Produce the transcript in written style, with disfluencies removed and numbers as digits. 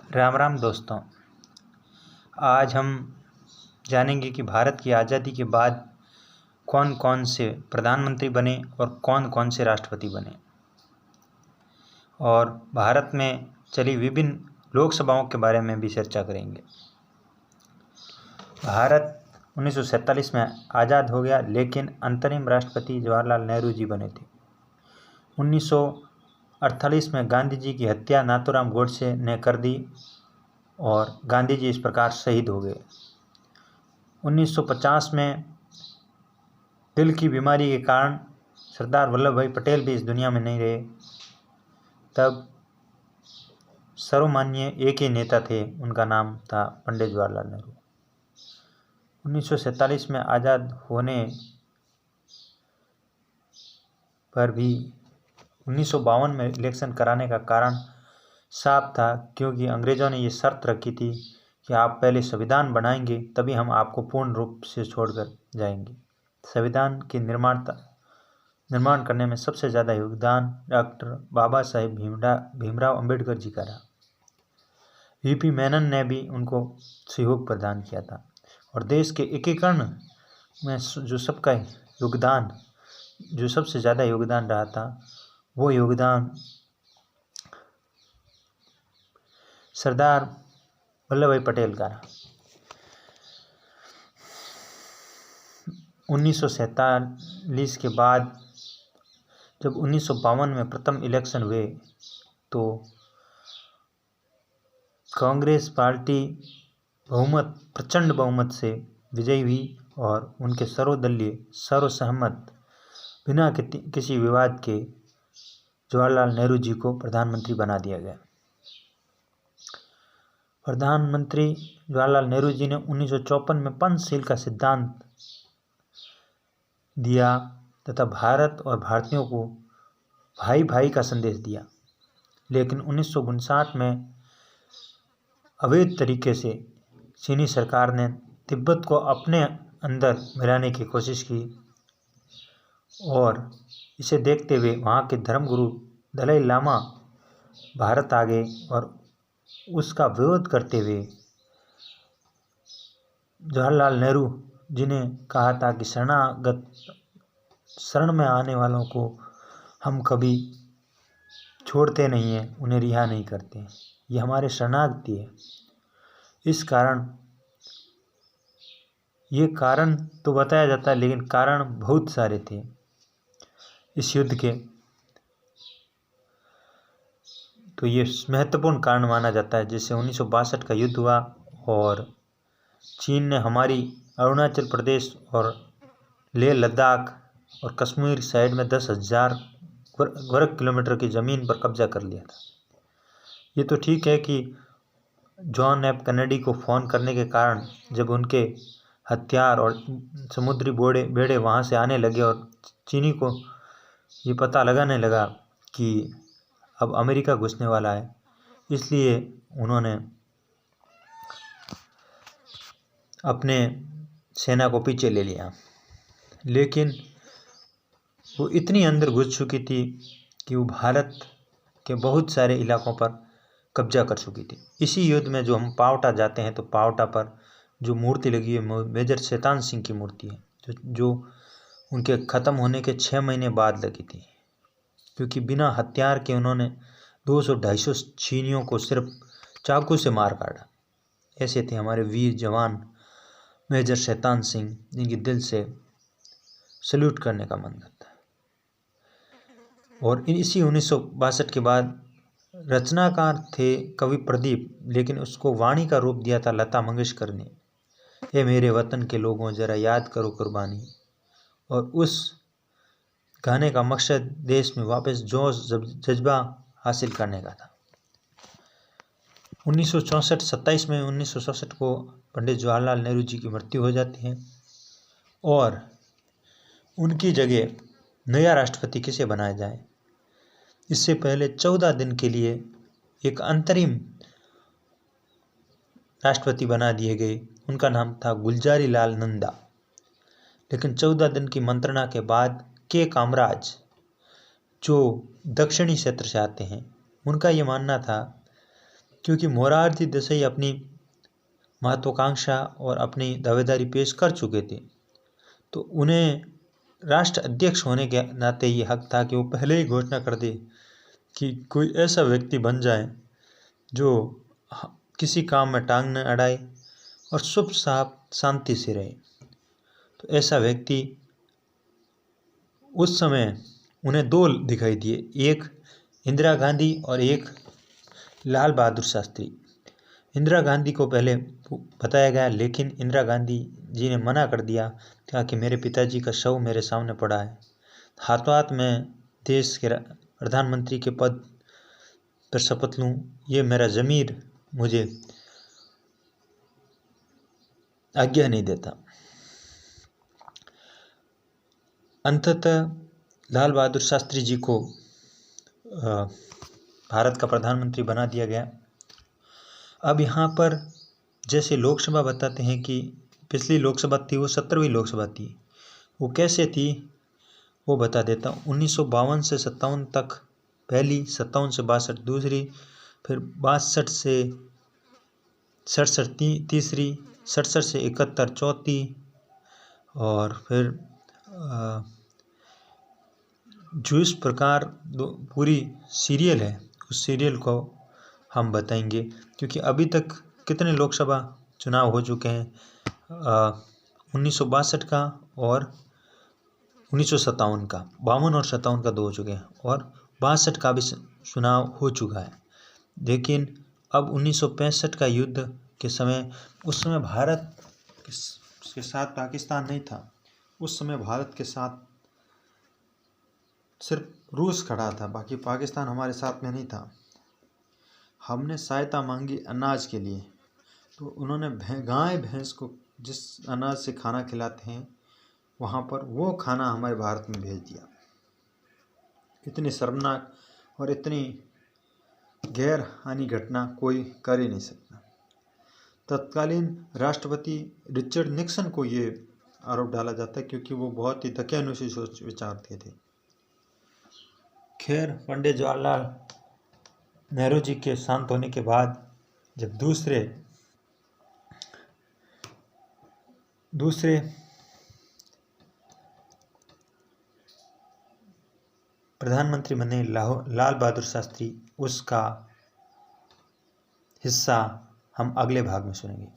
राम राम दोस्तों। आज हम जानेंगे कि भारत की आज़ादी के बाद कौन कौन से प्रधानमंत्री बने और कौन कौन से राष्ट्रपति बने और भारत में चली विभिन्न लोकसभाओं के बारे में भी चर्चा करेंगे। भारत 1947 में आज़ाद हो गया, लेकिन अंतरिम राष्ट्रपति जवाहरलाल नेहरू जी बने थे। 1948 में गांधी जी की हत्या नाथूराम गोडसे ने कर दी और गांधी जी इस प्रकार शहीद हो गए। 1950 में दिल की बीमारी के कारण सरदार वल्लभ भाई पटेल भी इस दुनिया में नहीं रहे। तब सर्वमान्य एक ही नेता थे, उनका नाम था पंडित जवाहरलाल नेहरू। 1947 में आज़ाद होने पर भी 1952 में इलेक्शन कराने का कारण साफ था, क्योंकि अंग्रेज़ों ने ये शर्त रखी थी कि आप पहले संविधान बनाएंगे तभी हम आपको पूर्ण रूप से छोड़कर जाएंगे। संविधान के निर्माण करने में सबसे ज़्यादा योगदान डॉक्टर बाबा साहेब भीमराव अंबेडकर जी का रहा। वीपी मेनन ने भी उनको सहयोग प्रदान किया था। और देश के एकीकरण में जो सबसे ज़्यादा योगदान रहा था, वो योगदान सरदार वल्लभ भाई पटेल का रहा। 1947 के बाद जब 1952 में प्रथम इलेक्शन हुए तो कांग्रेस पार्टी प्रचंड बहुमत से विजयी हुई और उनके सर्वदलीय सर्वसहमत बिना किसी विवाद के जवाहरलाल नेहरू जी को प्रधानमंत्री बना दिया गया। प्रधानमंत्री जवाहरलाल नेहरू जी ने 1954 में पंचशील का सिद्धांत दिया तथा भारत और भारतीयों को भाई भाई का संदेश दिया। लेकिन 1959 में अवैध तरीके से चीनी सरकार ने तिब्बत को अपने अंदर मिलाने की कोशिश की और इसे देखते हुए वहाँ के धर्मगुरु दलाई लामा भारत आ गए और उसका विरोध करते हुए जवाहरलाल नेहरू जी ने कहा था कि शरण में आने वालों को हम कभी छोड़ते नहीं हैं, उन्हें रिहा नहीं करते, ये हमारे शरणार्थी है। इस कारण ये कारण तो बताया जाता है, लेकिन कारण बहुत सारे थे इस युद्ध के। तो ये महत्वपूर्ण कारण माना जाता है। जैसे 1962 का युद्ध हुआ और चीन ने हमारी अरुणाचल प्रदेश और लेह लद्दाख और कश्मीर साइड में 10,000 वर्ग किलोमीटर की ज़मीन पर कब्जा कर लिया था। ये तो ठीक है कि जॉन एफ कैनेडी को फ़ोन करने के कारण जब उनके हथियार और समुद्री बेड़े वहाँ से आने लगे और चीनी को ये पता लगाने लगा कि अब अमेरिका घुसने वाला है, इसलिए उन्होंने अपने सेना को पीछे ले लिया। लेकिन वो इतनी अंदर घुस चुकी थी कि वो भारत के बहुत सारे इलाकों पर कब्जा कर चुकी थी। इसी युद्ध में जो हम पावटा जाते हैं तो पावटा पर जो मूर्ति लगी है मेजर शैतान सिंह की मूर्ति है, जो उनके ख़त्म होने के 6 महीने बाद लगी थी, क्योंकि बिना हथियार के उन्होंने 200-250 चीनियों को सिर्फ चाकू से मार काटा। ऐसे थे हमारे वीर जवान मेजर शैतान सिंह, जिनकी दिल से सल्यूट करने का मन करता है। और इसी 1962 के बाद रचनाकार थे कवि प्रदीप, लेकिन उसको वाणी का रूप दिया था लता मंगेशकर ने। ये मेरे वतन के लोगों ज़रा याद करो कुर्बानी। और उस गाने का मकसद देश में वापस जोश जज्बा हासिल करने का था। 27 में 1964 को पंडित जवाहरलाल नेहरू जी की मृत्यु हो जाती है और उनकी जगह नया राष्ट्रपति किसे बनाया जाए, इससे पहले 14 दिन के लिए एक अंतरिम राष्ट्रपति बना दिए गए। उनका नाम था गुलजारी लाल नंदा। लेकिन 14 दिन की मंत्रणा के बाद के कामराज, जो दक्षिणी क्षेत्र से आते हैं, उनका ये मानना था क्योंकि मोरारजी देसाई अपनी महत्वाकांक्षा और अपनी दावेदारी पेश कर चुके थे, तो उन्हें राष्ट्र अध्यक्ष होने के नाते ये हक था कि वो पहले ही घोषणा कर दे कि कोई ऐसा व्यक्ति बन जाए जो किसी काम में टांग न अड़ाए और शुभ साफ शांति से रहे। तो ऐसा व्यक्ति उस समय उन्हें दो दिखाई दिए, एक इंदिरा गांधी और एक लाल बहादुर शास्त्री। इंदिरा गांधी को पहले बताया गया, लेकिन इंदिरा गांधी जी ने मना कर दिया, कहा कि मेरे पिताजी का शव मेरे सामने पड़ा है, हाथों हाथ मैं देश के प्रधानमंत्री के पद पर शपथ लूँ, ये मेरा ज़मीर मुझे आज्ञा नहीं देता। अंततः लाल बहादुर शास्त्री जी को भारत का प्रधानमंत्री बना दिया गया। अब यहाँ पर जैसे लोकसभा बताते हैं कि पिछली लोकसभा थी वो 17वीं लोकसभा थी, वो कैसे थी वो बता देता हूँ। 1952 से 57 तक पहली, 57 से 62 दूसरी, फिर 62 से 67 तीसरी, 67 से 71 चौथी, और फिर जो इस प्रकार पूरी सीरियल है उस सीरियल को हम बताएंगे, क्योंकि अभी तक कितने लोकसभा चुनाव हो चुके हैं, 1962 का और 1957 का, 52 और 57 का 2 हो चुके हैं, और 62 का भी चुनाव हो चुका है। लेकिन अब 1965 का युद्ध के समय, उस समय भारत के साथ पाकिस्तान नहीं था, उस समय भारत के साथ सिर्फ रूस खड़ा था, बाकी पाकिस्तान हमारे साथ में नहीं था। हमने सहायता मांगी अनाज के लिए, तो उन्होंने गाय भैंस को जिस अनाज से खाना खिलाते हैं वहाँ पर वो खाना हमारे भारत में भेज दिया। इतनी शर्मनाक और इतनी गैर हानि घटना कोई कर ही नहीं सकता। तत्कालीन राष्ट्रपति रिचर्ड निक्सन को ये आरोप डाला जाता है, क्योंकि वो बहुत ही दकियानुसी सोच विचार थे। खैर, पंडित जवाहरलाल नेहरू जी के शांत होने के बाद जब दूसरे प्रधानमंत्री बने लाल बहादुर शास्त्री, उसका हिस्सा हम अगले भाग में सुनेंगे।